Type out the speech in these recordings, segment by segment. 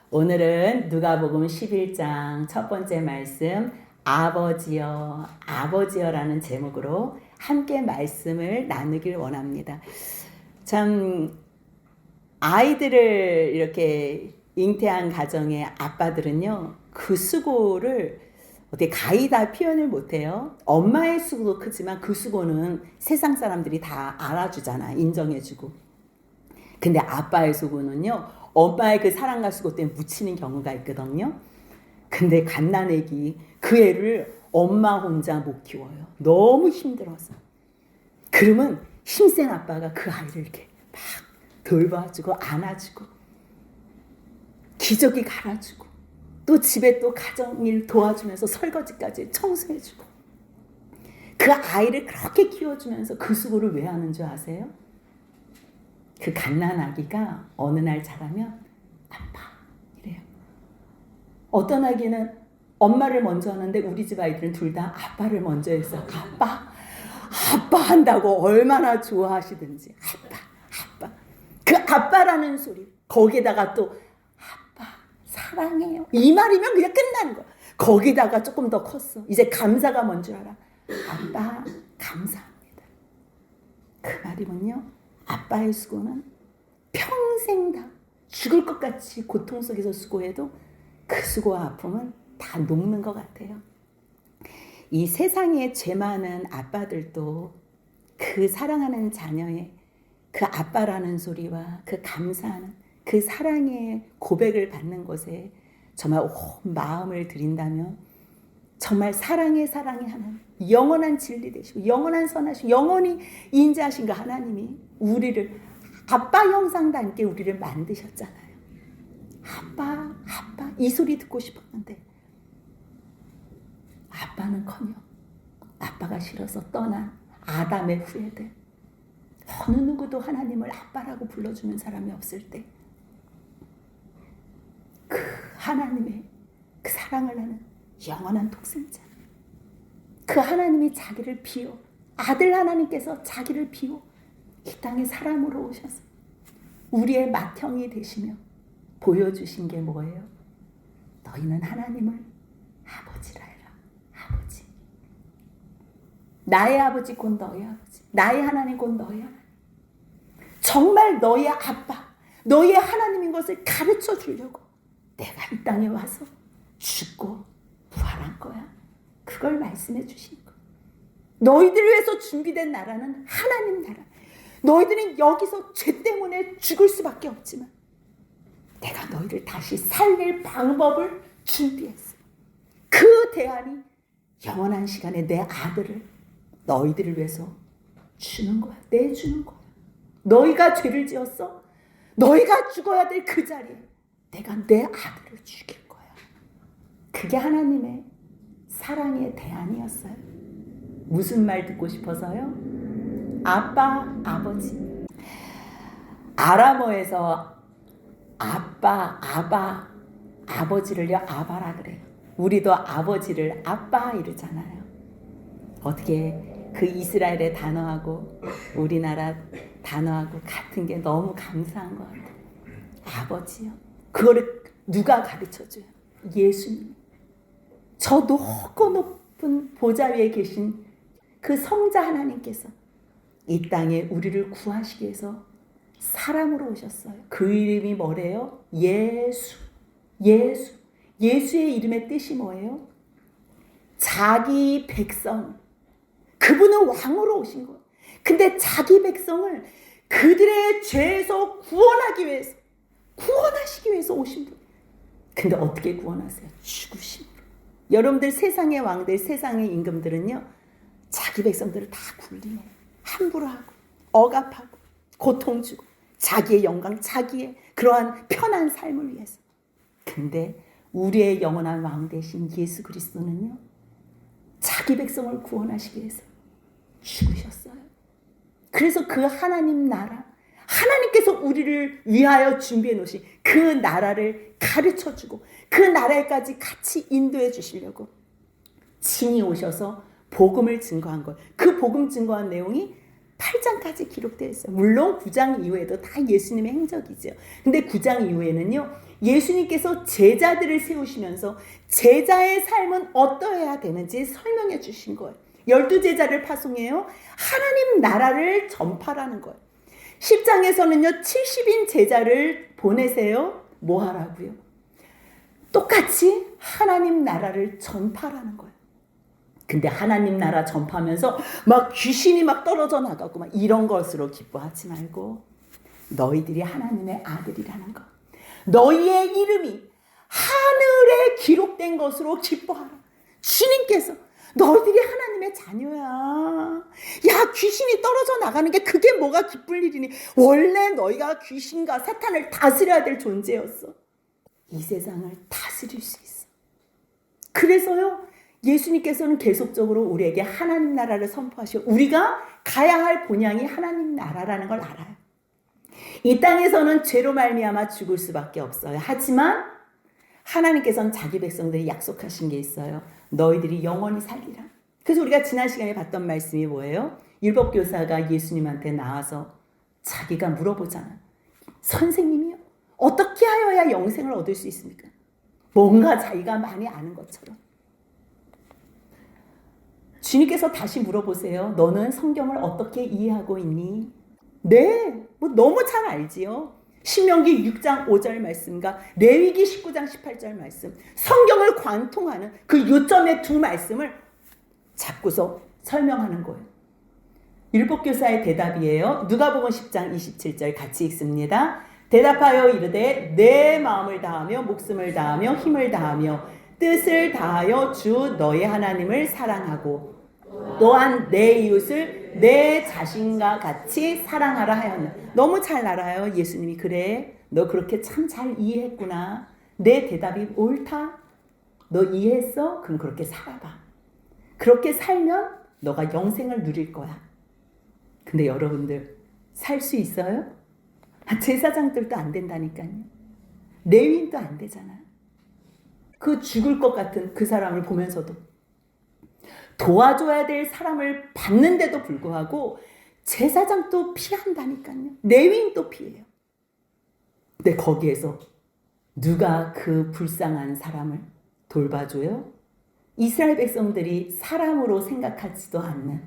오늘은 누가복음 11장 첫 번째 말씀 아버지여 아버지여라는 제목으로 함께 말씀을 나누길 원합니다. 참 아이들을 이렇게 잉태한 가정의 아빠들은요, 그 수고를 어떻게 가히 다 표현을 못해요. 엄마의 수고도 크지만 그 수고는 세상 사람들이 다 알아주잖아, 인정해주고. 근데 아빠의 수고는요, 엄마의 그 사랑과 수고 때문에 묻히는 경우가 있거든요. 근데 갓난애기 그 애를 엄마 혼자 못 키워요. 너무 힘들어서. 그러면 힘센 아빠가 그 아이를 이렇게 막 돌봐주고 안아주고 기저귀 갈아주고 또 집에 또 가정일 도와주면서 설거지까지 청소해주고 그 아이를 그렇게 키워주면서 그 수고를 왜 하는 줄 아세요? 그 갓난아기가 어느 날 자라면 아빠 이래요. 어떤 아기는 엄마를 먼저 하는데 우리 집 아이들은 둘 다 아빠를 먼저 해서 아빠 한다고 얼마나 좋아하시든지 아빠 그 아빠라는 소리 거기다가 또 아빠 사랑해요 이 말이면 그냥 끝나는 거야. 거기다가 조금 더 컸어. 이제 감사가 뭔 줄 알아? 아빠 감사합니다. 그 말이면요, 아빠의 수고는 평생 다 죽을 것 같이 고통 속에서 수고해도 그 수고와 아픔은 다 녹는 것 같아요. 이 세상에 죄 많은 아빠들도 그 사랑하는 자녀의 그 아빠라는 소리와 그 감사하는 그 사랑의 고백을 받는 것에 정말 온 마음을 들인다면 정말 사랑에 하는 영원한 진리 되시고 영원한 선하시고 영원히 인자하신 그 하나님이 우리를 아빠 형상 닮게 우리를 만드셨잖아요. 아빠 이 소리 듣고 싶었는데 아빠는커녕 아빠가 싫어서 떠난 아담의 후예들, 어느 누구도 하나님을 아빠라고 불러주는 사람이 없을 때 그 하나님의 그 사랑을 하는 영원한 독생자, 그 하나님이 자기를 비워, 아들 하나님께서 자기를 비워 이 땅에 사람으로 오셔서 우리의 맏형이 되시며 보여주신 게 뭐예요? 너희는 하나님을 아버지라 해라. 아버지. 나의 아버지 곧 너의 아버지. 나의 하나님 곧 너의 하나님. 정말 너의 아빠, 너의 하나님인 것을 가르쳐 주려고 내가 이 땅에 와서 죽고 부활한 거야. 그걸 말씀해 주신 거. 너희들을 위해서 준비된 나라는 하나님 나라. 너희들은 여기서 죄 때문에 죽을 수밖에 없지만 내가 너희를 다시 살릴 방법을 준비했어. 그 대안이 영원한 시간에 내 아들을 너희들을 위해서 주는 거야. 내주는 거야. 너희가 죄를 지었어. 너희가 죽어야 될 그 자리에 내가 내 아들을 죽일 거야. 그게 하나님의 사랑의 대안이었어요. 무슨 말 듣고 싶어서요? 아빠, 아버지. 아람어에서 아빠, 아바, 아버지를요 아바라 그래요. 우리도 아버지를 아빠 이러잖아요. 어떻게 그 이스라엘의 단어하고 우리나라 단어하고 같은 게 너무 감사한 것 같아요. 아버지요. 그거를 누가 가르쳐줘요? 예수님. 저 높고 높은 보좌 위에 계신 그 성자 하나님께서 이 땅에 우리를 구하시기 위해서 사람으로 오셨어요. 그 이름이 뭐래요? 예수. 예수의 이름의 뜻이 뭐예요? 자기 백성. 그분은 왕으로 오신 거예요. 근데 자기 백성을 그들의 죄에서 구원하시기 위해서 오신 분. 근데 어떻게 구원하세요? 죽으심으로. 여러분들 세상의 왕들, 세상의 임금들은요, 자기 백성들을 다 굴리고 함부로 하고 억압하고 고통 주고 자기의 영광, 자기의 그러한 편한 삶을 위해서. 근데 우리의 영원한 왕 되신 예수 그리스도는요, 자기 백성을 구원하시기 위해서 죽으셨어요. 그래서 그 하나님 나라, 하나님께서 우리를 위하여 준비해 놓으신 그 나라를 가르쳐주고 그 나라에까지 같이 인도해 주시려고 친히 오셔서 복음을 증거한 것. 그 복음 증거한 내용이 8장까지 기록되어 있어요. 물론 9장 이후에도 다 예수님의 행적이죠. 근데 9장 이후에는요, 예수님께서 제자들을 세우시면서 제자의 삶은 어떠해야 되는지 설명해 주신 거예요. 12제자를 파송해요. 하나님 나라를 전파라는 거예요. 10장에서는요. 70인 제자를 보내세요. 뭐 하라고요? 똑같이 하나님 나라를 전파라는 거예요. 근데 하나님 나라 전파하면서 막 귀신이 막 떨어져 나가고 막 이런 것으로 기뻐하지 말고 너희들이 하나님의 아들이라는 것. 너희의 이름이 하늘에 기록된 것으로 기뻐하라. 주님께서 너희들이 하나님의 자녀야. 야, 귀신이 떨어져 나가는 게 그게 뭐가 기쁠 일이니. 원래 너희가 귀신과 사탄을 다스려야 될 존재였어. 이 세상을 다스릴 수 있어. 그래서요, 예수님께서는 계속적으로 우리에게 하나님 나라를 선포하시고 우리가 가야 할 본향이 하나님 나라라는 걸 알아요. 이 땅에서는 죄로 말미암아 죽을 수밖에 없어요. 하지만 하나님께서는 자기 백성들이 약속하신 게 있어요. 너희들이 영원히 살리라. 그래서 우리가 지난 시간에 봤던 말씀이 뭐예요? 율법교사가 예수님한테 나와서 자기가 물어보잖아요. 선생님이요? 어떻게 하여야 영생을 얻을 수 있습니까? 뭔가 자기가 많이 아는 것처럼. 주님께서 다시 물어보세요. 너는 성경을 어떻게 이해하고 있니? 네, 뭐 너무 잘 알지요. 신명기 6장 5절 말씀과 레위기 19장 18절 말씀, 성경을 관통하는 그 요점의 두 말씀을 잡고서 설명하는 거예요. 율법교사의 대답이에요. 누가복음 10장 27절 같이 읽습니다. 대답하여 이르되 내 마음을 다하며 목숨을 다하며 힘을 다하며 뜻을 다하여 주 너의 하나님을 사랑하고 또한 내 이웃을 내 자신과 같이 사랑하라 하였네. 너무 잘 알아요. 예수님이 그래. 너 그렇게 참 잘 이해했구나. 내 대답이 옳다. 너 이해했어? 그럼 그렇게 살아봐. 그렇게 살면 너가 영생을 누릴 거야. 근데 여러분들 살 수 있어요? 제사장들도 안 된다니까요. 레위인도 안 되잖아요. 그 죽을 것 같은 그 사람을 보면서도 도와줘야 될 사람을 봤는데도 불구하고 제사장도 피한다니까요. 레위인도 피해요. 근데 거기에서 누가 그 불쌍한 사람을 돌봐줘요? 이스라엘 백성들이 사람으로 생각하지도 않는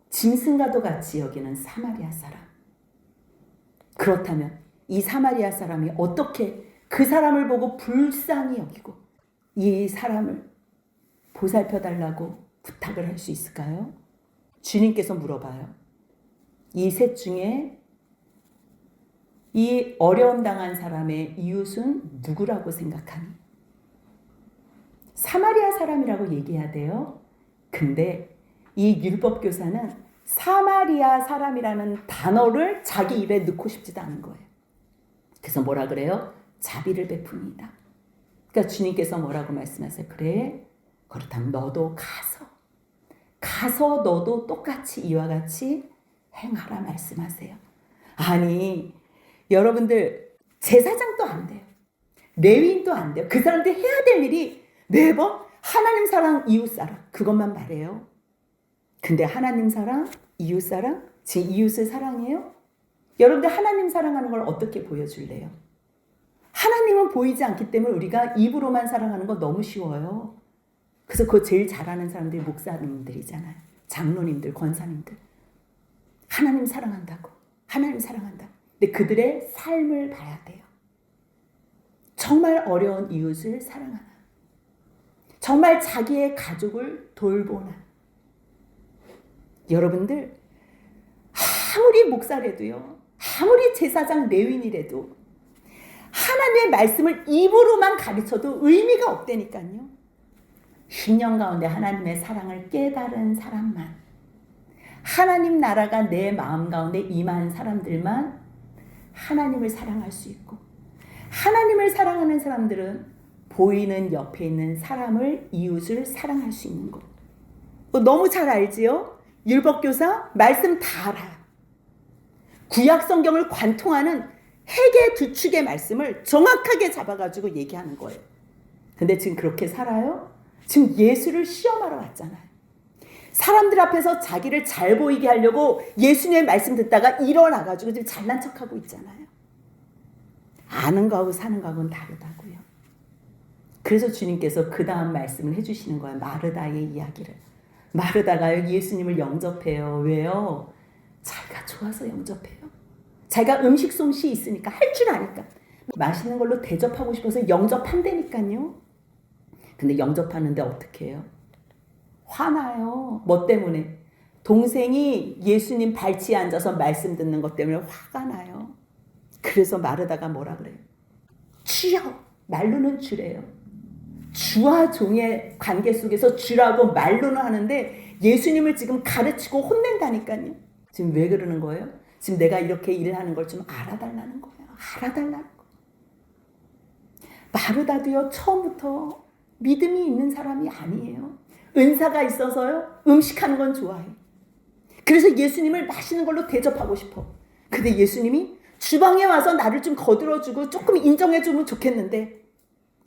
짐승과도 같이 여기는 사마리아 사람. 그렇다면 이 사마리아 사람이 어떻게 그 사람을 보고 불쌍히 여기고 이 사람을 보살펴달라고 부탁을 할 수 있을까요? 주님께서 물어봐요. 이 셋 중에 이 어려움 당한 사람의 이웃은 누구라고 생각하니? 사마리아 사람이라고 얘기해야 돼요. 근데 이 율법교사는 사마리아 사람이라는 단어를 자기 입에 넣고 싶지도 않은 거예요. 그래서 뭐라 그래요? 자비를 베푸니다. 그러니까 주님께서 뭐라고 말씀하세요? 그래, 그렇다면 너도 가서 너도 똑같이 이와 같이 행하라 말씀하세요. 아니, 여러분들 제사장도 안 돼요. 레위인도 안 돼요. 그 사람들 해야 될 일이 매번 하나님 사랑, 이웃 사랑 그것만 말해요. 근데 하나님 사랑, 이웃 사랑, 제 이웃을 사랑해요? 여러분들 하나님 사랑하는 걸 어떻게 보여줄래요? 하나님은 보이지 않기 때문에 우리가 입으로만 사랑하는 건 너무 쉬워요. 그래서 그거 제일 잘하는 사람들이 목사님들이잖아요. 장로님들, 권사님들. 하나님 사랑한다고. 하나님 사랑한다. 근데 그들의 삶을 봐야 돼요. 정말 어려운 이웃을 사랑하나. 정말 자기의 가족을 돌보나. 여러분들 아무리 목사래도요. 아무리 제사장 레위인이라도 하나님의 말씀을 입으로만 가르쳐도 의미가 없다니까요. 10년 가운데 하나님의 사랑을 깨달은 사람만, 하나님 나라가 내 마음 가운데 임한 사람들만 하나님을 사랑할 수 있고, 하나님을 사랑하는 사람들은 보이는 옆에 있는 사람을, 이웃을 사랑할 수 있는 것. 너무 잘 알지요? 율법교사 말씀 다 알아요. 구약 성경을 관통하는 핵의 두 축의 말씀을 정확하게 잡아가지고 얘기하는 거예요. 근데 지금 그렇게 살아요? 지금 예수를 시험하러 왔잖아요. 사람들 앞에서 자기를 잘 보이게 하려고 예수님의 말씀 듣다가 일어나가지고 지금 잘난 척하고 있잖아요. 아는 거하고 사는 거하고는 다르다고요. 그래서 주님께서 그 다음 말씀을 해주시는 거예요. 마르다의 이야기를. 마르다가 예수님을 영접해요. 왜요? 자기가 좋아서 영접해요. 자기가 음식 솜씨 있으니까, 할 줄 아니까, 맛있는 걸로 대접하고 싶어서 영접한다니까요. 근데 영접하는데 어떻게 해요? 화나요. 뭐 때문에? 동생이 예수님 발치에 앉아서 말씀 듣는 것 때문에 화가 나요. 그래서 마르다가 뭐라 그래요? 주여! 말로는 주래요. 주와 종의 관계 속에서 주라고 말로는 하는데 예수님을 지금 가르치고 혼낸다니까요. 지금 왜 그러는 거예요? 지금 내가 이렇게 일을 하는 걸 좀 알아달라는 거예요. 알아달라는 거예요. 마르다도요, 처음부터 믿음이 있는 사람이 아니에요. 은사가 있어서요, 음식하는 건 좋아해. 그래서 예수님을 맛있는 걸로 대접하고 싶어. 근데 예수님이 주방에 와서 나를 좀 거들어주고 조금 인정해주면 좋겠는데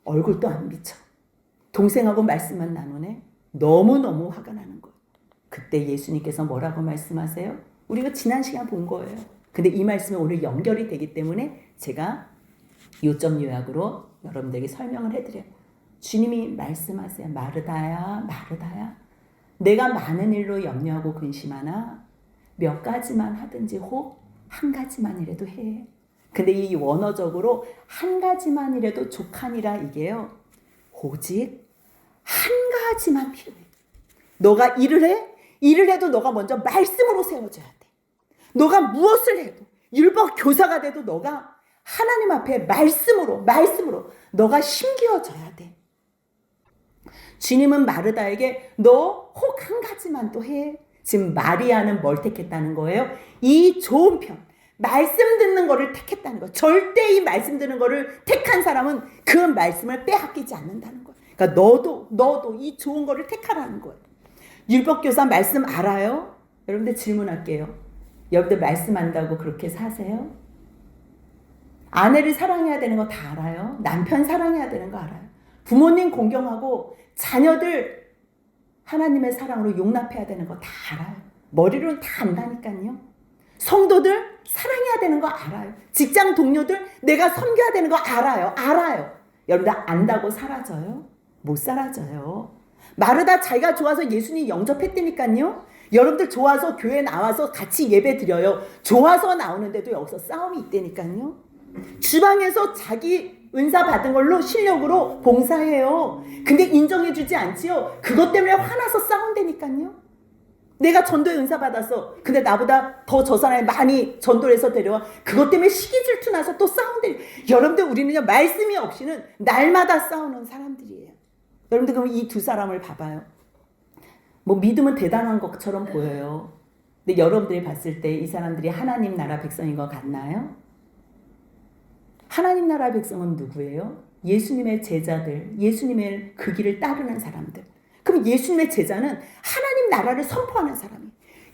얼굴도 안 비쳐. 동생하고 말씀만 나누네. 너무너무 화가 나는 거예요. 그때 예수님께서 뭐라고 말씀하세요? 우리가 지난 시간 본 거예요. 근데 이 말씀이 오늘 연결이 되기 때문에 제가 요점 요약으로 여러분들에게 설명을 해드려요. 주님이 말씀하세요. 마르다야, 마르다야. 내가 많은 일로 염려하고 근심하나 몇 가지만 하든지 혹 한 가지만이라도 해. 근데 이 원어적으로 한 가지만이라도 족하니라 이게요. 오직 한 가지만 필요해. 너가 일을 해? 일을 해도 너가 먼저 말씀으로 세워줘야 돼. 너가 무엇을 해도 율법 교사가 돼도 너가 하나님 앞에 말씀으로 너가 힘기어져야 돼. 주님은 마르다에게 너 혹 한 가지만 또 해. 지금 마리아는 뭘 택했다는 거예요? 이 좋은 편, 말씀 듣는 거를 택했다는 거예요. 절대 이 말씀 듣는 거를 택한 사람은 그 말씀을 빼앗기지 않는다는 거예요. 그러니까 너도 이 좋은 거를 택하라는 거예요. 율법교사 말씀 알아요? 여러분들 질문할게요. 여러분들 말씀 안다고 그렇게 사세요? 아내를 사랑해야 되는 거 다 알아요? 남편 사랑해야 되는 거 알아요? 부모님 공경하고 자녀들 하나님의 사랑으로 용납해야 되는 거 다 알아요. 머리로는 다 안다니까요. 성도들 사랑해야 되는 거 알아요. 직장 동료들 내가 섬겨야 되는 거 알아요. 여러분들 안다고 사라져요? 못 사라져요. 마르다 자기가 좋아서 예수님 영접했다니까요. 여러분들 좋아서 교회 나와서 같이 예배 드려요. 좋아서 나오는데도 여기서 싸움이 있다니까요. 주방에서 자기 은사 받은 걸로 실력으로 봉사해요. 근데 인정해주지 않지요. 그것 때문에 화나서 싸운다니까요. 내가 전도에 은사 받았어. 근데 나보다 더 저 사람이 많이 전도를 해서 데려와. 그것 때문에 시기 질투 나서 또 싸운대. 여러분들 우리는요, 말씀이 없이는 날마다 싸우는 사람들이에요. 여러분들 그럼 이 두 사람을 봐봐요. 뭐 믿음은 대단한 것처럼 보여요. 근데 여러분들이 봤을 때 이 사람들이 하나님 나라 백성인 것 같나요? 하나님 나라 백성은 누구예요? 예수님의 제자들, 예수님의 그 길을 따르는 사람들. 그럼 예수님의 제자는 하나님 나라를 선포하는 사람이,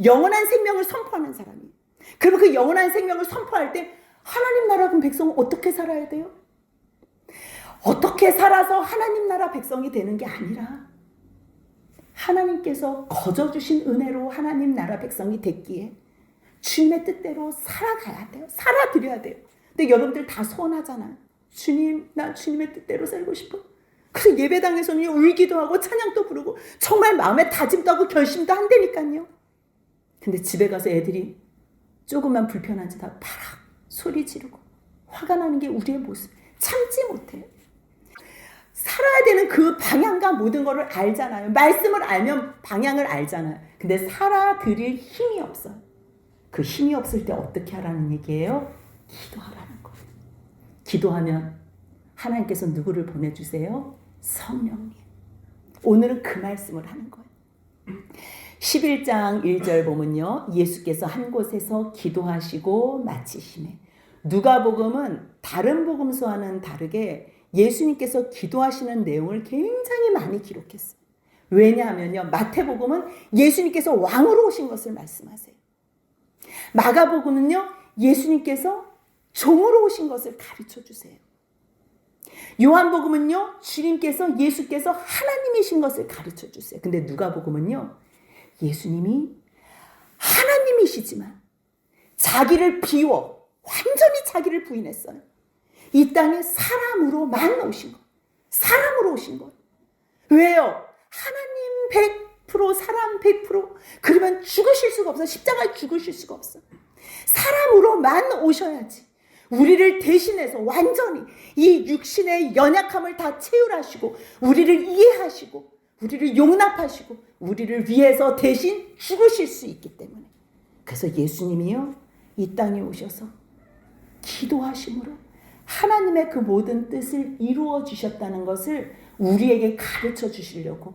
영원한 생명을 선포하는 사람이. 그러면 그 영원한 생명을 선포할 때 하나님 나라 백성은 어떻게 살아야 돼요? 어떻게 살아서 하나님 나라 백성이 되는 게 아니라 하나님께서 거저주신 은혜로 하나님 나라 백성이 됐기에 주님의 뜻대로 살아가야 돼요. 살아드려야 돼요. 근데 여러분들 다 소원하잖아요. 주님, 나 주님의 뜻대로 살고 싶어. 그래서 예배당에서는 울기도 하고 찬양도 부르고 정말 마음에 다짐도 하고 결심도 한다니까요. 근데 집에 가서 애들이 조금만 불편한 짓 하고 파락 소리 지르고 화가 나는 게 우리의 모습. 참지 못해요. 살아야 되는 그 방향과 모든 것을 알잖아요. 말씀을 알면 방향을 알잖아요. 근데 살아드릴 힘이 없어요. 그 힘이 없을 때 어떻게 하라는 얘기예요? 기도하라는 거예요. 기도하면 하나님께서 누구를 보내주세요? 성령님. 오늘은 그 말씀을 하는 거예요. 11장 1절 보면요. 예수께서 한 곳에서 기도하시고 마치시매. 누가복음은 다른 복음서와는 다르게 예수님께서 기도하시는 내용을 굉장히 많이 기록했어요. 왜냐하면요. 마태복음은 예수님께서 왕으로 오신 것을 말씀하세요. 마가복음은요. 예수님께서 종으로 오신 것을 가르쳐 주세요. 요한복음은요. 주님께서 예수께서 하나님이신 것을 가르쳐 주세요. 근데 누가복음은요. 예수님이 하나님이시지만 자기를 비워 완전히 자기를 부인했어요. 이 땅에 사람으로만 오신 거예요. 사람으로 오신 거예요. 왜요? 하나님 100%, 사람 100%. 그러면 죽으실 수가 없어. 십자가에 죽으실 수가 없어. 사람으로만 오셔야지. 우리를 대신해서 완전히 이 육신의 연약함을 다 채울하시고, 우리를 이해하시고, 우리를 용납하시고, 우리를 위해서 대신 죽으실 수 있기 때문에. 그래서 예수님이요, 이 땅에 오셔서 기도하심으로 하나님의 그 모든 뜻을 이루어 주셨다는 것을 우리에게 가르쳐 주시려고,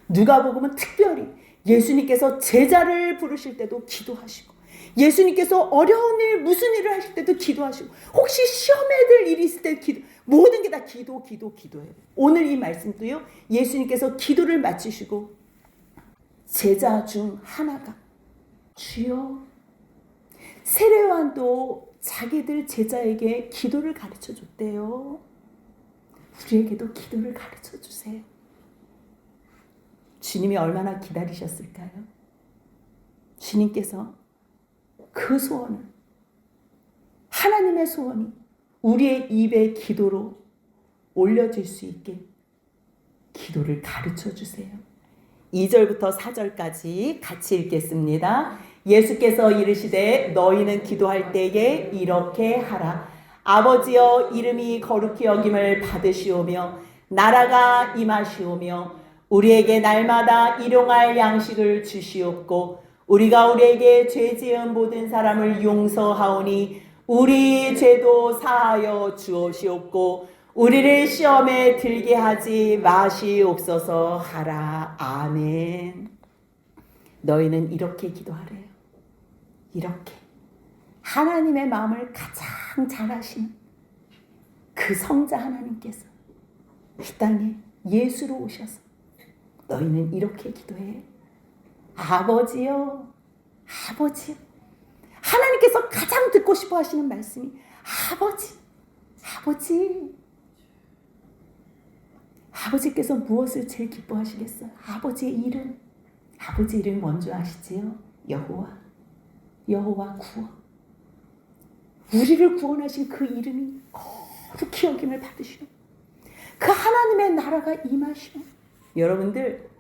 누가복음은 특별히 예수님께서 제자를 부르실 때도 기도하시고, 예수님께서 어려운 일, 무슨 일을 하실 때도 기도하시고, 혹시 시험에 들 일이 있을 때 기도, 모든 게 다 기도예요. 오늘 이 말씀도요, 예수님께서 기도를 마치시고 제자 중 하나가, 주여, 세례요한도 자기들 제자에게 기도를 가르쳐 줬대요. 우리에게도 기도를 가르쳐 주세요. 주님이 얼마나 기다리셨을까요? 주님께서 그 소원을, 하나님의 소원이 우리의 입에 기도로 올려질 수 있게 기도를 가르쳐 주세요. 2절부터 4절까지 같이 읽겠습니다. 예수께서 이르시되 너희는 기도할 때에 이렇게 하라. 아버지여, 이름이 거룩히 여김을 받으시오며 나라가 임하시오며 우리에게 날마다 일용할 양식을 주시옵고 우리가 우리에게 죄 지은 모든 사람을 용서하오니 우리 죄도 사하여 주옵시옵고 우리를 시험에 들게 하지 마시옵소서 하라. 아멘. 너희는 이렇게 기도하래요. 이렇게 하나님의 마음을 가장 잘 아시는 그 성자 하나님께서 이 땅에 예수로 오셔서 너희는 이렇게 기도해. 아버지요, 아버지. 하나님께서 가장 듣고 싶어 하시는 말씀이 아버지, 아버지. 아버지께서 무엇을 제일 기뻐하시겠어요? 아버지의 이름. 아버지 이름 뭔지 아시지요? 여호와. 여호와 구원. 우리를 구원하신 그 이름이 거룩히 여김을 받으시오. 그 하나님의 나라가 임하시오. 여러분들,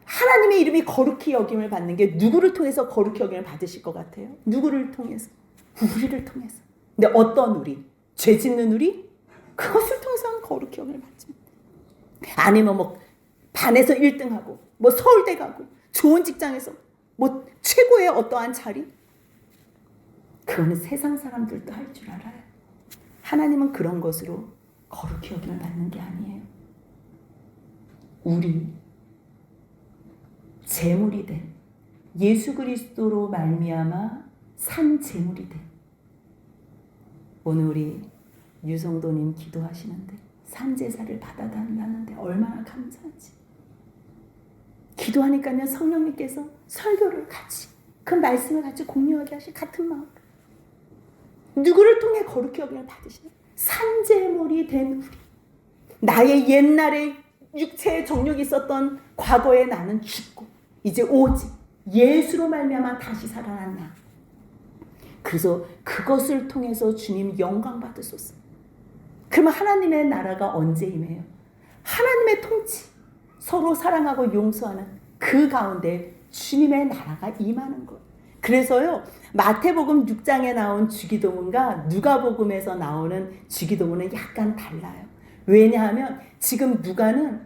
하나님의 이름이 거룩히 여김을 받는 게 누구를 통해서 거룩히 여김을 받으실 것 같아요? 누구를 통해서? 우리를 통해서. 근데 어떤 우리? 죄 짓는 우리? 그것을 통해서는 거룩히 여김을 받습니다. 아니면 뭐 반에서 1등하고 뭐 서울대 가고 좋은 직장에서 뭐 최고의 어떠한 자리? 그거는 세상 사람들도 할 줄 알아요. 하나님은 그런 것으로 거룩히 여김을 받는 게 아니에요. 우리 제물이 된 예수 그리스도로 말미암아 산 제물이 된, 오늘 우리 유성도님 기도하시는데 산제사를 받아달라는데 얼마나 감사하지. 기도하니까요, 성령님께서 설교를 같이, 그 말씀을 같이 공유하게 하시, 같은 마음. 누구를 통해 거룩히 여김을 받으시나? 산제물이 된 우리. 나의 옛날에 육체의 정욕이 있었던 과거에 나는 죽고 이제 오직 예수로 말미암아 다시 살아난 나. 그래서 그것을 통해서 주님 영광 받으소서. 그러면 하나님의 나라가 언제 임해요? 하나님의 통치, 서로 사랑하고 용서하는 그 가운데 주님의 나라가 임하는 것. 그래서요, 마태복음 6장에 나온 주기도문과 누가복음에서 나오는 주기도문은 약간 달라요. 왜냐하면 지금 누가는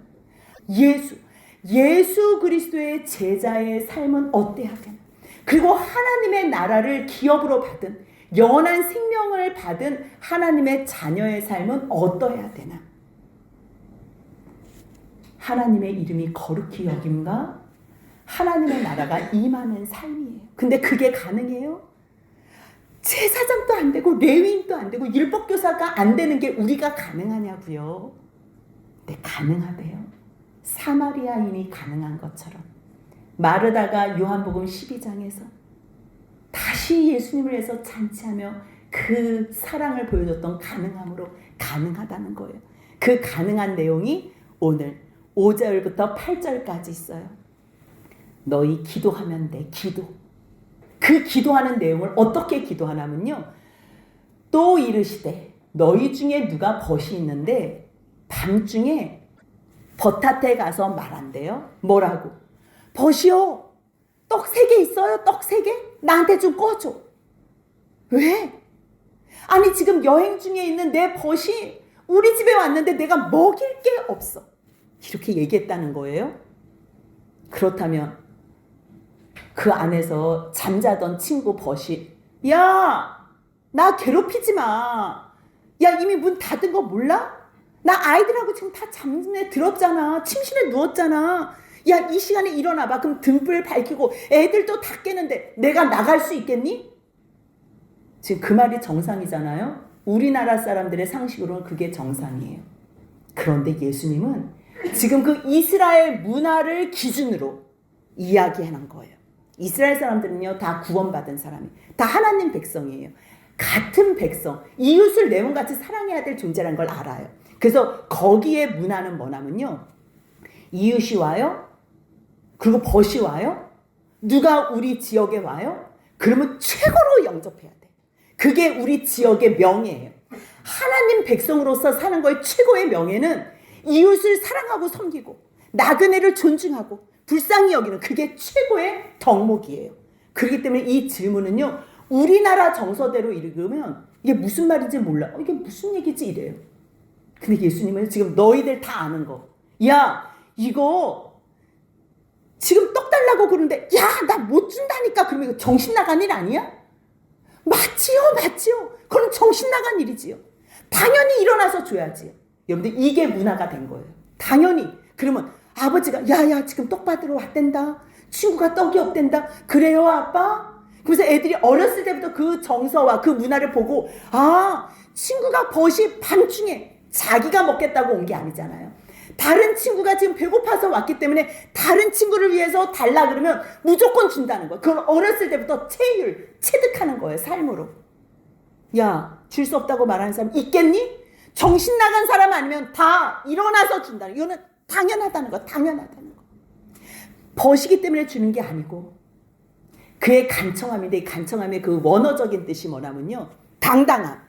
예수 그리스도의 제자의 삶은 어때야 되나? 그리고 하나님의 나라를 기업으로 받은, 영원한 생명을 받은 하나님의 자녀의 삶은 어떠해야 되나? 하나님의 이름이 거룩히 여김과 하나님의 나라가 임하는 삶이에요. 근데 그게 가능해요? 제사장도 안 되고 레위인도 안 되고 율법교사가 안 되는 게 우리가 가능하냐고요? 네, 가능하대요. 사마리아인이 가능한 것처럼 마르다가 요한복음 12장에서 다시 예수님을 위해서 잔치하며 그 사랑을 보여줬던 가능함으로 가능하다는 거예요. 그 가능한 내용이 오늘 5절부터 8절까지 있어요. 너희 기도하면 돼. 기도. 그 기도하는 내용을 어떻게 기도하냐면요, 또 이르시되 너희 중에 누가 벗이 있는데 밤중에 벗밭에 가서 말한대요. 뭐라고? 벗이요. 떡 3개 있어요? 떡 3개? 나한테 좀 꺼줘. 왜? 아니 지금 여행 중에 있는 내 벗이 우리 집에 왔는데 내가 먹일 게 없어. 이렇게 얘기했다는 거예요. 그렇다면 그 안에서 잠자던 친구 벗이 야, 나 괴롭히지 마. 야, 이미 문 닫은 거 몰라? 나 아이들하고 지금 다 잠에 들었잖아. 침실에 누웠잖아. 야, 이 시간에 일어나봐. 그럼 등불 밝히고 애들도 다 깨는데 내가 나갈 수 있겠니? 지금 그 말이 정상이잖아요. 우리나라 사람들의 상식으로는 그게 정상이에요. 그런데 예수님은 지금 그 이스라엘 문화를 기준으로 이야기하는 거예요. 이스라엘 사람들은요, 다 구원받은 사람이, 다 하나님 백성이에요. 같은 백성, 이웃을 내 몸같이 사랑해야 될 존재라는 걸 알아요. 그래서 거기에 문화는 뭐냐면요, 이웃이 와요, 그리고 벗이 와요, 누가 우리 지역에 와요, 그러면 최고로 영접해야 돼. 그게 우리 지역의 명예예요. 하나님 백성으로서 사는 거의 최고의 명예는 이웃을 사랑하고 섬기고 나그네를 존중하고 불쌍히 여기는, 그게 최고의 덕목이에요. 그렇기 때문에 이 질문은요, 우리나라 정서대로 읽으면 이게 무슨 말인지 몰라. 이게 무슨 얘기지 이래요. 근데 예수님은 지금 너희들 다 아는 거. 야, 이거 지금 떡 달라고 그러는데 야, 나 못 준다니까. 그러면 이거 정신 나간 일 아니야? 맞지요. 그럼 정신 나간 일이지요. 당연히 일어나서 줘야지요. 여러분들, 이게 문화가 된 거예요. 당연히. 그러면 아버지가 야, 지금 떡 받으러 왔댄다. 친구가 떡이 없댄다. 그래요, 아빠? 그래서 애들이 어렸을 때부터 그 정서와 그 문화를 보고, 아, 친구가 벗이 밤중에 자기가 먹겠다고 온 게 아니잖아요. 다른 친구가 지금 배고파서 왔기 때문에 다른 친구를 위해서 달라 그러면 무조건 준다는 거예요. 그걸 어렸을 때부터 체득하는 거예요, 삶으로. 야, 줄 수 없다고 말하는 사람 있겠니? 정신 나간 사람 아니면 다 일어나서 준다는, 이거는 당연하다는 거, 당연하다는 거. 벗이기 때문에 주는 게 아니고 그의 간청함인데, 이 간청함의 그 원어적인 뜻이 뭐냐면요, 당당함.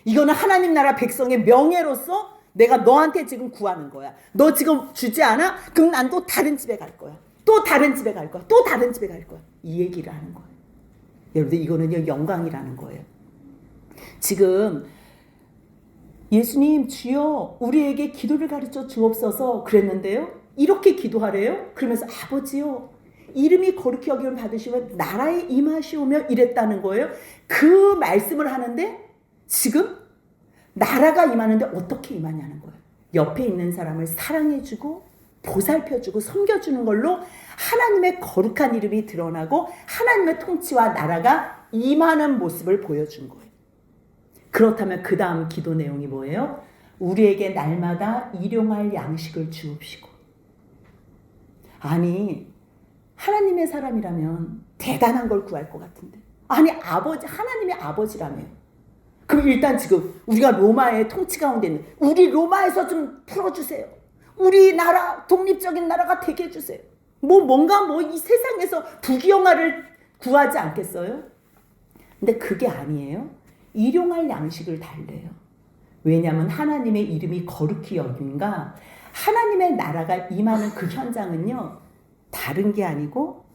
이거는 하나님 나라 백성의 명예로서 내가 너한테 지금 구하는 거야. 너 지금 주지 않아? 그럼 난 또 다른 집에 갈 거야. 또 다른 집에 갈 거야. 또 다른 집에 갈 거야. 이 얘기를 하는 거예요. 여러분들, 이거는요, 영광이라는 거예요. 지금 예수님, 주여 우리에게 기도를 가르쳐 주옵소서 그랬는데요, 이렇게 기도하래요. 그러면서 아버지요, 이름이 거룩히 여김을 받으시면 나라에 임하시오며 이랬다는 거예요. 그 말씀을 하는데 지금 나라가 임하는데 어떻게 임하냐는 거예요. 옆에 있는 사람을 사랑해주고 보살펴주고 섬겨주는 걸로 하나님의 거룩한 이름이 드러나고 하나님의 통치와 나라가 임하는 모습을 보여준 거예요. 그렇다면 그 다음 기도 내용이 뭐예요? 우리에게 날마다 일용할 양식을 주옵시고. 아니, 하나님의 사람이라면 대단한 걸 구할 것 같은데, 아니 아버지, 하나님의 아버지라며. 그럼 일단 지금 우리가 로마의 통치 가운데 있는, 우리 로마에서 좀 풀어주세요. 우리나라 독립적인 나라가 되게 해주세요. 뭔가 이 세상에서 부귀영화를 구하지 않겠어요? 근데 그게 아니에요. 일용할 양식을 달래요. 왜냐하면 하나님의 이름이 거룩히 여김과 하나님의 나라가 임하는 그 현장은요, 다른 게 아니고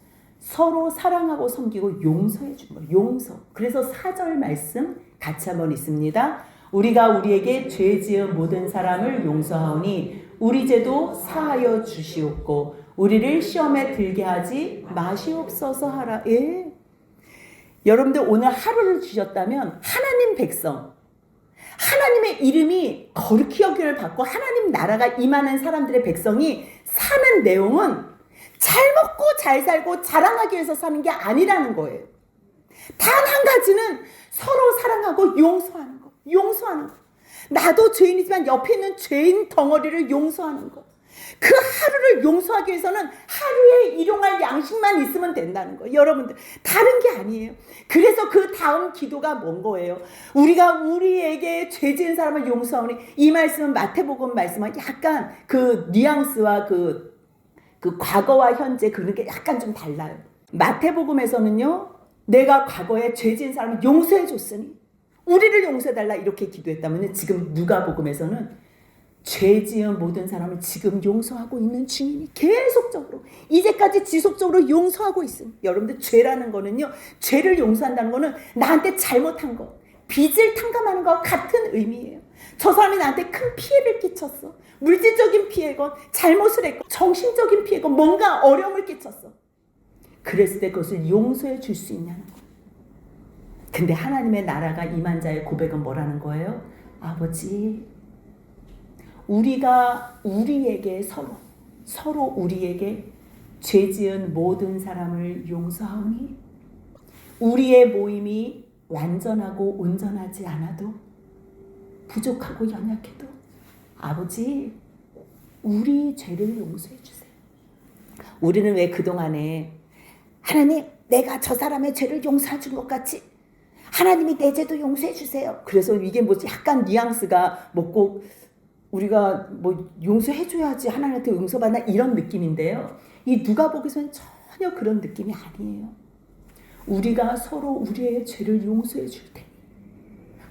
서로 사랑하고 섬기고 용서해 준 거예요. 용서. 그래서 4절 말씀 같이 한번 읽습니다. 우리가 우리에게 죄 지은 모든 사람을 용서하오니 우리 죄도 사하여 주시옵고 우리를 시험에 들게 하지 마시옵소서 하라. 예. 여러분들, 오늘 하루를 주셨다면 하나님 백성, 하나님의 이름이 거룩히 여김을 받고 하나님 나라가 임하는 사람들의 백성이 사는 내용은 잘 먹고 잘 살고 자랑하기 위해서 사는 게 아니라는 거예요. 단 한 가지는 서로 사랑하고 용서하는 거. 용서하는 거. 나도 죄인이지만 옆에 있는 죄인 덩어리를 용서하는 거. 그 하루를 용서하기 위해서는 하루에 일용할 양식만 있으면 된다는 거예요. 여러분들, 다른 게 아니에요. 그래서 그 다음 기도가 뭔 거예요? 우리가 우리에게 죄 지은 사람을 용서하오니, 이 말씀은 마태복음 말씀은 약간 그 뉘앙스와 그 과거와 현재 그런 게 약간 좀 달라요. 마태복음에서는요, 내가 과거에 죄 지은 사람을 용서해 줬으니 우리를 용서해달라 이렇게 기도했다면 지금 누가복음에서는 죄 지은 모든 사람을 지금 용서하고 있는 주님이 계속적으로 이제까지 지속적으로 용서하고 있습니다. 여러분들 죄라는 거는요, 죄를 용서한다는 거는 나한테 잘못한 것, 빚을 탕감하는 것과 같은 의미예요. 저 사람이 나한테 큰 피해를 끼쳤어. 물질적인 피해건 잘못을 했건 정신적인 피해건 뭔가 어려움을 끼쳤어. 그랬을 때 그것을 용서해 줄 수 있냐는 거예요. 근데 하나님의 나라가 임한 자의 고백은 뭐라는 거예요? 아버지, 우리가 우리에게 서로 우리에게 죄 지은 모든 사람을 용서하오니 우리의 모임이 완전하고 온전하지 않아도 부족하고 연약해도 아버지, 우리 죄를 용서해 주세요. 우리는 왜 그동안에 하나님, 내가 저 사람의 죄를 용서해 준 것 같이 하나님이 내 죄도 용서해 주세요. 그래서 이게 뭐지? 약간 뉘앙스가 뭐 꼭 우리가 뭐 용서해 줘야지 하나님한테 용서받나 이런 느낌인데요. 이 누가복음에서는 전혀 그런 느낌이 아니에요. 우리가 서로 우리의 죄를 용서해 줄 테니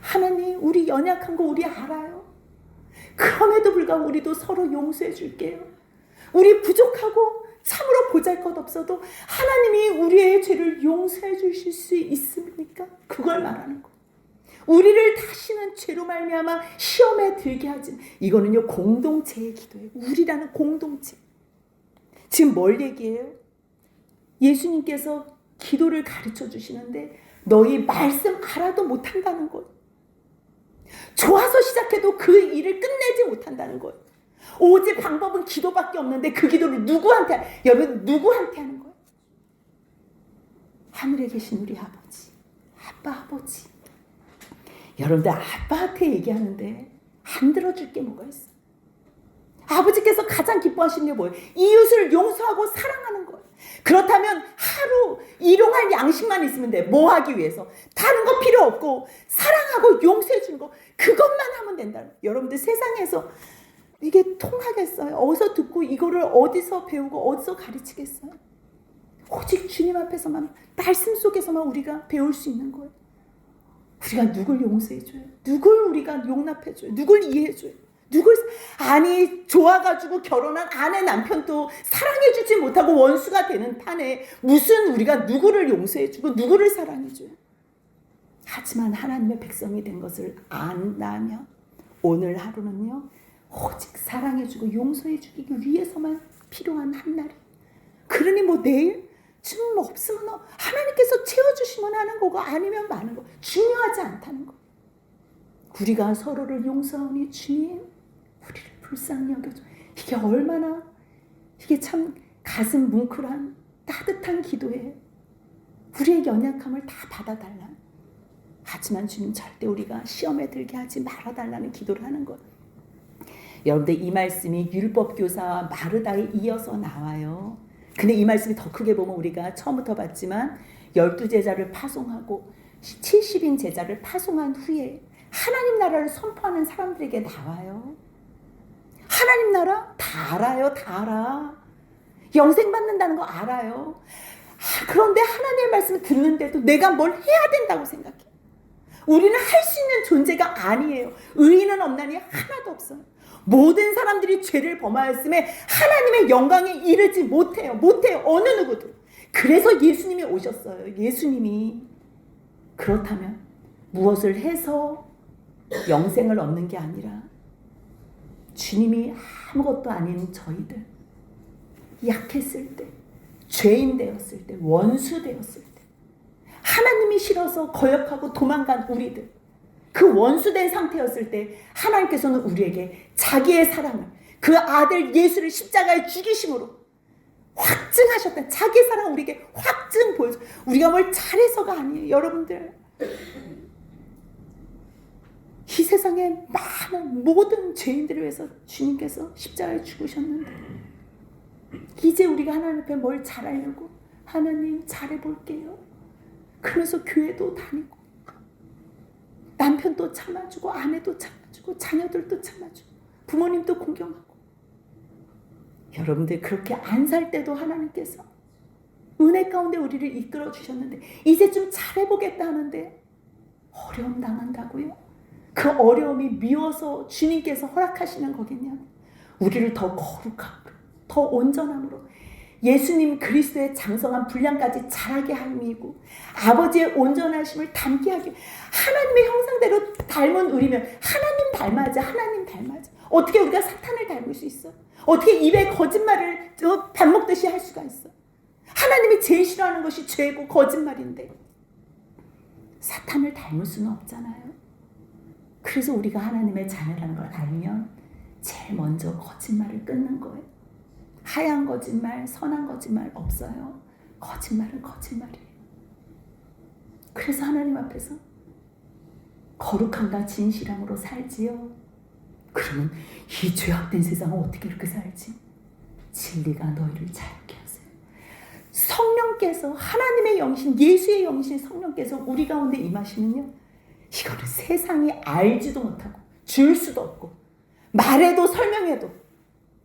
하나님, 우리 연약한 거 우리 알아요. 그럼에도 불구하고 우리도 서로 용서해 줄게요. 우리 부족하고 참으로 보잘것없어도 하나님이 우리의 죄를 용서해 주실 수 있습니까? 그걸 말하는 거예요. 우리를 다시는 죄로 말미암아 시험에 들게 하지. 이거는요, 공동체의 기도예요. 우리라는 공동체. 지금 뭘 얘기해요? 예수님께서 기도를 가르쳐 주시는데 너희 말씀 알아도 못한다는 거예요. 좋아서 시작해도 그 일을 끝내지 못한다는 거예요. 오직 방법은 기도밖에 없는데 그 기도를 여러분 누구한테 하는 거예요? 하늘에 계신 우리 아버지, 아버지. 여러분들 아빠한테 얘기하는데 안 들어줄 게 뭐가 있어? 아버지께서 가장 기뻐하시는 게 뭐예요? 이웃을 용서하고 사랑하는 거예요. 그렇다면 하루 일용할 양식만 있으면 돼. 뭐 하기 위해서? 다른 거 필요 없고 사랑하고 용서해 주는 거, 그것만 하면 된다는 거예요. 여러분들 세상에서 이게 통하겠어요? 어디서 듣고 이거를 어디서 배우고 어디서 가르치겠어요? 오직 주님 앞에서만, 말씀 속에서만 우리가 배울 수 있는 거예요. 우리가 누굴 용서해줘요? 누굴 우리가 용납해줘요? 누굴 이해해줘요? 아니, 좋아가지고 결혼한 아내 남편도 사랑해주지 못하고 원수가 되는 판에 무슨 우리가 누구를 용서해주고 누구를 사랑해줘요? 하지만 하나님의 백성이 된 것을 안다면 오늘 하루는요, 오직 사랑해주고 용서해주기 위해서만 필요한 한 날이. 그러니 뭐 내일 지금 없으면 하나님께서 채워주시면 하는 거고 아니면 마는 거 중요하지 않다는 거. 우리가 서로를 용서하니 주님, 우리를 불쌍히 여겨줘. 이게 얼마나, 이게 참 가슴 뭉클한 따뜻한 기도예요. 우리의 연약함을 다 받아달라. 하지만 주님, 절대 우리가 시험에 들게 하지 말아달라는 기도를 하는 거예요. 여러분들, 이 말씀이 율법교사와 마르다에 이어서 나와요. 근데 이 말씀이 더 크게 보면 우리가 처음부터 봤지만 12제자를 파송하고 70인 제자를 파송한 후에 하나님 나라를 선포하는 사람들에게 나와요. 하나님 나라 다 알아요. 다 알아. 영생 받는다는 거 알아요. 그런데 하나님의 말씀을 듣는데도 내가 뭘 해야 된다고 생각해. 우리는 할 수 있는 존재가 아니에요. 의인은 없나니 하나도 없어요. 모든 사람들이 죄를 범하였음에 하나님의 영광에 이르지 못해요. 어느 누구도. 그래서 예수님이 오셨어요. 예수님이. 그렇다면 무엇을 해서 영생을 얻는 게 아니라 주님이 아무것도 아닌 저희들, 약했을 때, 죄인 되었을 때, 원수 되었을 때, 하나님이 싫어서 거역하고 도망간 우리들, 그 원수된 상태였을 때 하나님께서는 우리에게 자기의 사랑을, 그 아들 예수를 십자가에 죽이심으로 확증하셨다. 자기의 사랑 우리에게 확증 보여줘. 우리가 뭘 잘해서가 아니에요. 여러분들, 이 세상에 많은 모든 죄인들을 위해서 주님께서 십자가에 죽으셨는데 이제 우리가 하나님 앞에 뭘 잘하려고, 하나님 잘해볼게요. 그러면서 교회도 다니고 남편도 참아주고 아내도 참아주고 자녀들도 참아주고 부모님도 공경하고. 여러분들, 그렇게 안 살 때도 하나님께서 은혜 가운데 우리를 이끌어 주셨는데 이제 좀 잘해보겠다 하는데 어려움 당한다고요? 그 어려움이 미워서 주님께서 허락하시는 거겠냐? 우리를 더 거룩함으로, 더 온전함으로, 예수님 그리스도의 장성한 분량까지 자라게 함이고, 아버지의 온전하심을 담게 하기, 하나님의 형상대로 닮은 우리면 하나님 닮아야지, 하나님 닮아야지. 어떻게 우리가 사탄을 닮을 수 있어? 어떻게 입에 거짓말을 밥 먹듯이 할 수가 있어? 하나님이 제일 싫어하는 것이 죄고 거짓말인데 사탄을 닮을 수는 없잖아요. 그래서 우리가 하나님의 자녀라는 걸 알면 제일 먼저 거짓말을 끊는 거예요. 하얀 거짓말, 선한 거짓말 없어요. 거짓말은 거짓말이에요. 그래서 하나님 앞에서 거룩함과 진실함으로 살지요. 그러면 이 죄악된 세상은 어떻게 이렇게 살지? 진리가 너희를 자유케 하세요. 성령께서, 하나님의 영신, 예수의 영신 성령께서 우리 가운데 임하시면요, 이거는 세상이 알지도 못하고 줄 수도 없고 말해도 설명해도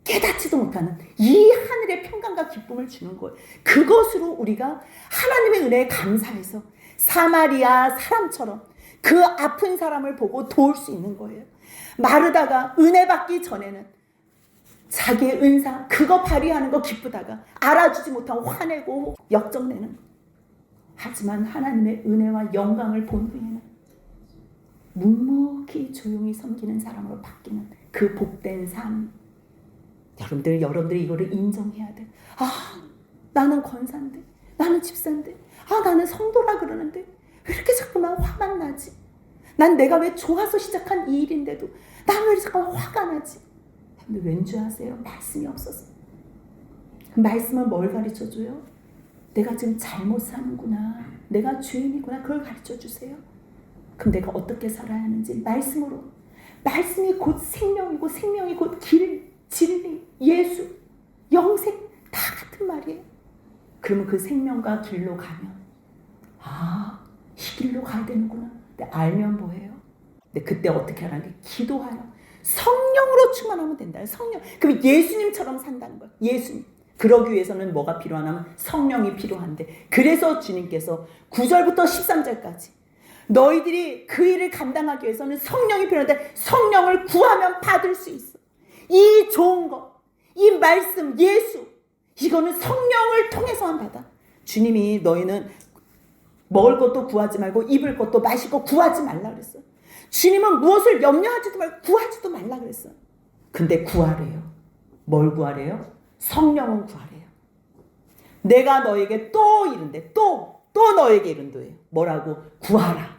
깨닫지도 못하는 이 하늘의 평강과 기쁨을 주는 거예요. 그것으로 우리가 하나님의 은혜에 감사해서 사마리아 사람처럼 그 아픈 사람을 보고 도울 수 있는 거예요. 마르다가 은혜 받기 전에는 자기의 은사 그거 발휘하는 거 기쁘다가 알아주지 못하고 화내고 역정내는 거. 하지만 하나님의 은혜와 영광을 본 후에는 묵묵히 조용히 섬기는 사람으로 바뀌는 그 복된 삶. 여러분들이 이거를 인정해야 돼. 아, 나는 권사인데, 나는 집사인데, 아, 나는 성도라 그러는데 왜 이렇게 자꾸만 화만 나지? 난 내가 왜 좋아서 시작한 이 일인데도 난 왜 자꾸만 화가 나지? 근데 왠지 아세요? 말씀이 없어서. 말씀은 뭘 가르쳐줘요? 내가 지금 잘못 사는구나, 내가 죄인이구나, 그걸 가르쳐주세요. 그럼 내가 어떻게 살아야 하는지 말씀으로. 말씀이 곧 생명이고 생명이 곧 길, 진리, 예수, 영생 다 같은 말이에요. 그러면 그 생명과 길로 가면 아, 이 길로 가야 되는구나. 근데 알면 뭐예요? 근데 그때 어떻게 하라는 게 기도하여 성령으로 충만하면 된다. 성령. 그럼 예수님처럼 산다는 거예요. 예수님. 그러기 위해서는 뭐가 필요하냐면 성령이 필요한데, 그래서 주님께서 9절부터 13절까지 너희들이 그 일을 감당하기 위해서는 성령이 필요한데 성령을 구하면 받을 수 있어. 이 좋은 것, 이 말씀, 예수, 이거는 성령을 통해서만 받아. 주님이 너희는 먹을 것도 구하지 말고 입을 것도 마실 것 구하지 말라 그랬어. 주님은 무엇을 염려하지도 말고 구하지도 말라 그랬어. 근데 구하래요. 뭘 구하래요? 성령은 구하래요. 내가 너에게 또 이른데 또 너에게 이른도예요. 뭐라고? 구하라.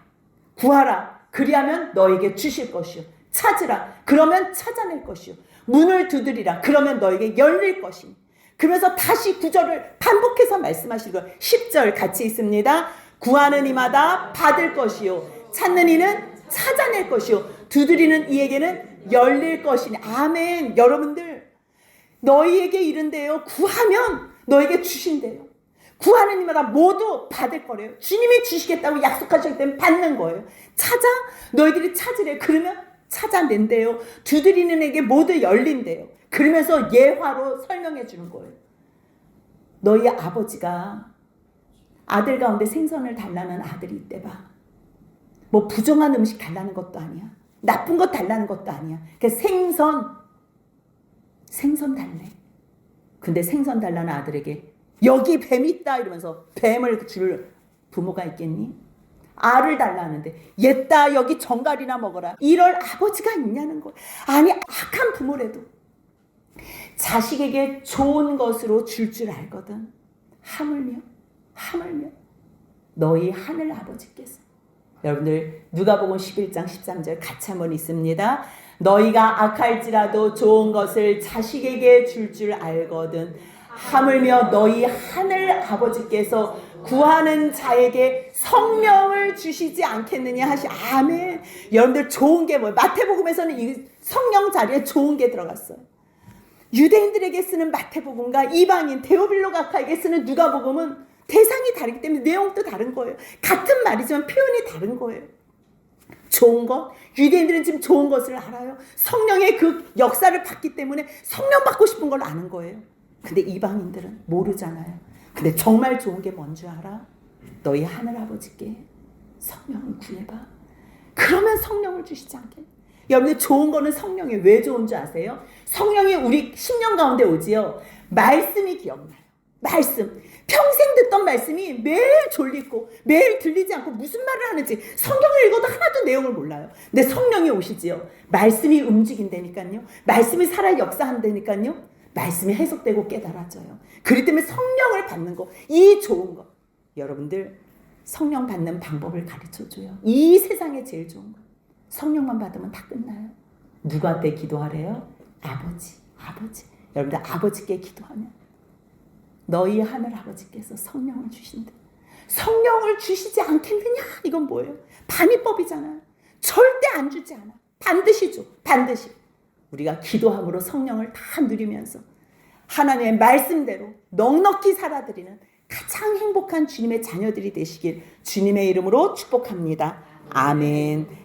구하라. 그리하면 너에게 주실 것이요. 찾으라. 그러면 찾아낼 것이요. 문을 두드리라. 그러면 너에게 열릴 것이니. 그러면서 다시 9절을 반복해서 말씀하시는 거예요. 10절 같이 있습니다. 구하는 이마다 받을 것이요. 찾는 이는 찾아낼 것이요. 두드리는 이에게는 열릴 것이니. 아멘. 여러분들, 너희에게 이른대요. 구하면 너에게 주신대요. 구하는 이마다 모두 받을 거래요. 주님이 주시겠다고 약속하셨기 때문에 받는 거예요. 찾아, 너희들이 찾으래. 그러면 찾아낸대요. 두드리는 에게 모두 열린대요. 그러면서 예화로 설명해 주는 거예요. 너희 아버지가 아들 가운데 생선을 달라는 아들이 있대 봐. 뭐 부정한 음식 달라는 것도 아니야. 나쁜 것 달라는 것도 아니야. 그러니까 생선 달래. 근데 생선 달라는 아들에게 여기 뱀 있다 이러면서 뱀을 줄 부모가 있겠니? 알을 달라는데 옛다 여기 정갈이나 먹어라. 이럴 아버지가 있냐는 거예요. 아니, 악한 부모래도 자식에게 좋은 것으로 줄 알거든. 하물며 너희 하늘 아버지께서. 여러분들 누가복음 11장 13절 같이 한번 있습니다. 너희가 악할지라도 좋은 것을 자식에게 줄 알거든. 하물며 너희 하늘 아버지께서 구하는 자에게 성령을 주시지 않겠느냐 하시. 아멘. 여러분들 좋은 게 뭐예요? 마태복음에서는 이 성령 자리에 좋은 게 들어갔어요. 유대인들에게 쓰는 마태복음과 이방인 데오빌로 각하에게 쓰는 누가복음은 대상이 다르기 때문에 내용도 다른 거예요. 같은 말이지만 표현이 다른 거예요. 좋은 것, 유대인들은 지금 좋은 것을 알아요. 성령의 그 역사를 받기 때문에 성령 받고 싶은 걸 아는 거예요. 근데 이방인들은 모르잖아요. 근데 정말 좋은 게 뭔 줄 알아? 너희 하늘아버지께 성령을 구해봐. 그러면 성령을 주시지 않겠냐. 여러분들 좋은 거는 성령이 왜 좋은 줄 아세요? 성령이 우리 심령 가운데 오지요. 말씀이 기억나요. 말씀. 평생 듣던 말씀이 매일 졸리고 매일 들리지 않고 무슨 말을 하는지 성경을 읽어도 하나도 내용을 몰라요. 근데 성령이 오시지요. 말씀이 움직인다니까요. 말씀이 살아 역사한다니까요. 말씀이 해석되고 깨달아져요. 그렇기 때문에 성령을 받는 거, 이 좋은 거. 여러분들 성령 받는 방법을 가르쳐줘요. 이 세상에 제일 좋은 거. 성령만 받으면 다 끝나요. 누구한테 기도하래요? 아버지, 아버지. 여러분들 아버지께 기도하면 너희 하늘 아버지께서 성령을 주신대. 성령을 주시지 않겠느냐? 이건 뭐예요? 반의법이잖아요. 절대 안 주지 않아. 반드시 줘. 반드시. 우리가 기도함으로 성령을 다 누리면서 하나님의 말씀대로 넉넉히 살아드리는 가장 행복한 주님의 자녀들이 되시길 주님의 이름으로 축복합니다. 아멘.